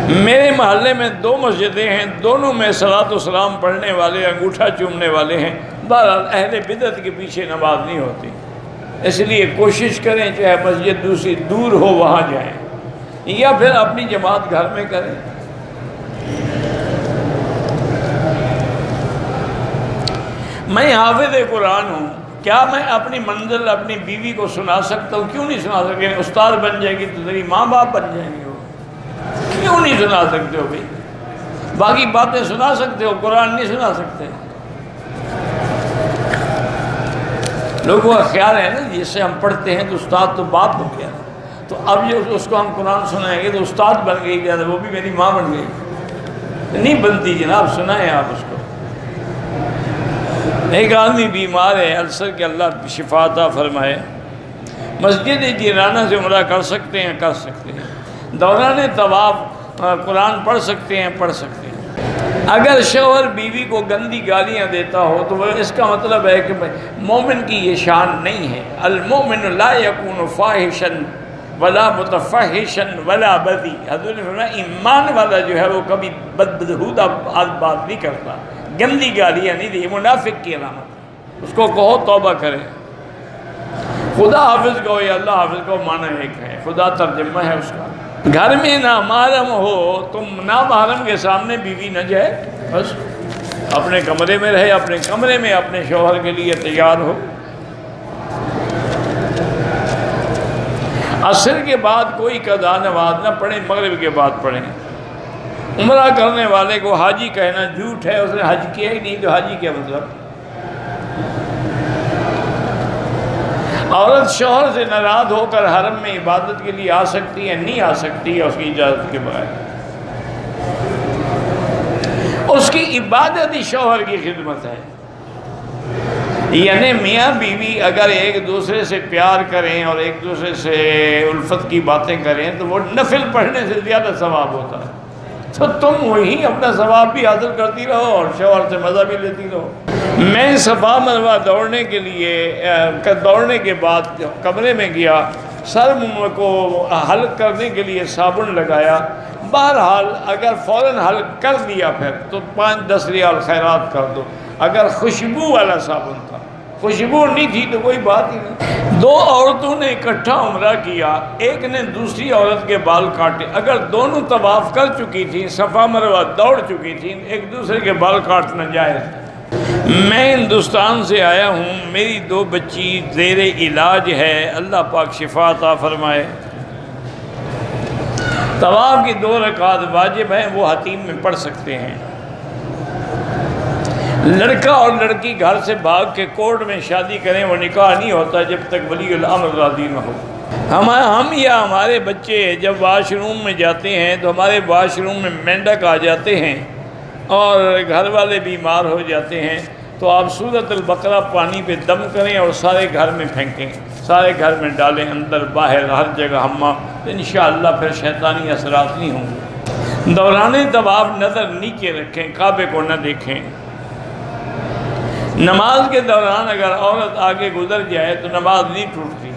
میرے محلے میں 2 مسجدیں ہیں، دونوں میں صلاۃ و سلام پڑھنے والے، انگوٹھا چومنے والے ہیں۔ بہرحال اہل بدعت کے پیچھے نماز نہیں ہوتی، اس لیے کوشش کریں چاہے مسجد دوسری دور ہو وہاں جائیں، یا پھر اپنی جماعت گھر میں کریں۔ میں حافظ قرآن ہوں، کیا میں اپنی منزل اپنی بیوی کو سنا سکتا ہوں؟ کیوں نہیں سنا سکتے؟ استاد بن جائے گی تو تیری ماں باپ بن جائیں گے، کیوں نہیں سنا سکتے ہو بھائی؟ باقی باتیں سنا سکتے ہو، قرآن نہیں سنا سکتے۔ لوگوں کا خیال ہے نا جس سے ہم پڑھتے ہیں تو استاد تو باپ ہو گیا، تو اب جو اس کو ہم قرآن سنائیں گے تو استاد بن گئی، وہ بھی میری ماں بن گئی۔ نہیں بنتی جناب، سنائیں آپ اس کو۔ ایک آدمی بیمار ہے السر کے، اللہ شفا عطا فرمائے، مسجد جیرانہ سے عمرہ کر سکتے ہیں؟ کر سکتے ہیں۔ دوران طواف قرآن پڑھ سکتے ہیں؟ پڑھ سکتے ہیں۔ اگر شوہر بیوی کو گندی گالیاں دیتا ہو تو وہ اس کا مطلب ہے کہ مومن کی یہ شان نہیں ہے۔ المومن لا یکون فاحشا ولا متفحشا ولا بذی، حضور نے فرمایا ایمان والا جو ہے وہ کبھی بدبودہ بات نہیں کرتا، گندی گالیاں نہیں دی، منافق کی علامت۔ اس کو کہو توبہ کرے۔ خدا حافظ کہو یا اللہ حافظ کہو، معنی ایک ہے، خدا ترجمہ ہے اس کا۔ گھر میں نامحرم ہو، تم نامحرم کے سامنے بیوی نہ جائے، بس اپنے کمرے میں رہے، اپنے کمرے میں اپنے شوہر کے لیے تیار ہو۔ عصر کے بعد کوئی قضا نماز نہ پڑھیں، مغرب کے بعد پڑھیں۔ عمرہ کرنے والے کو حاجی کہنا جھوٹ ہے، اس نے حج کیا ہی نہیں تو حاجی کیا مطلب؟ عورت شوہر سے ناراض ہو کر حرم میں عبادت کے لیے آ سکتی ہے؟ نہیں آ سکتی ہے اس کی اجازت کے بغیر۔ اس کی عبادت ہی شوہر کی خدمت ہے۔ یعنی میاں بیوی اگر ایک دوسرے سے پیار کریں اور ایک دوسرے سے الفت کی باتیں کریں تو وہ نفل پڑھنے سے زیادہ ثواب ہوتا ہے، تو تم وہی اپنا ثواب بھی حاصل کرتی رہو اور شوہر سے مزہ بھی لیتی رہو۔ میں صفا مروہ دوڑنے کے بعد کمرے میں گیا، سر کو حلق کرنے کے لیے صابن لگایا، بہرحال اگر فوراً حلق کر دیا پھر تو 5-10 ریال خیرات کر دو۔ اگر خوشبو والا صابن تھا، خوشبو نہیں تھی تو کوئی بات ہی نہیں۔ 2 عورتوں نے اکٹھا عمرہ کیا، ایک نے دوسری عورت کے بال کاٹے، اگر دونوں طواف کر چکی تھیں، صفا مروہ دوڑ چکی تھیں، ایک دوسرے کے بال کاٹنا جائز۔ میں ہندوستان سے آیا ہوں، میری 2 بچی زیر علاج ہے، اللہ پاک شفا عطا فرمائے۔ طواف کی 2 رکعات واجب ہیں، وہ حتیم میں پڑھ سکتے ہیں۔ لڑکا اور لڑکی گھر سے بھاگ کے کورٹ میں شادی کریں، وہ نکاح نہیں ہوتا جب تک ولی الامر راضی نہ ہو۔ ہم یا ہمارے بچے جب واش روم میں جاتے ہیں تو ہمارے واش روم میں مینڈک آ جاتے ہیں اور گھر والے بیمار ہو جاتے ہیں، تو آپ سورۃ البقرہ پانی پہ دم کریں اور سارے گھر میں پھینکیں، سارے گھر میں ڈالیں، اندر باہر ہر جگہ حمام، تو انشاءاللہ پھر شیطانی اثرات نہیں ہوں گے۔ دوران طواف نظر نیچے رکھیں، کعبے کو نہ دیکھیں۔ نماز کے دوران اگر عورت آگے گزر جائے تو نماز نہیں ٹوٹتی،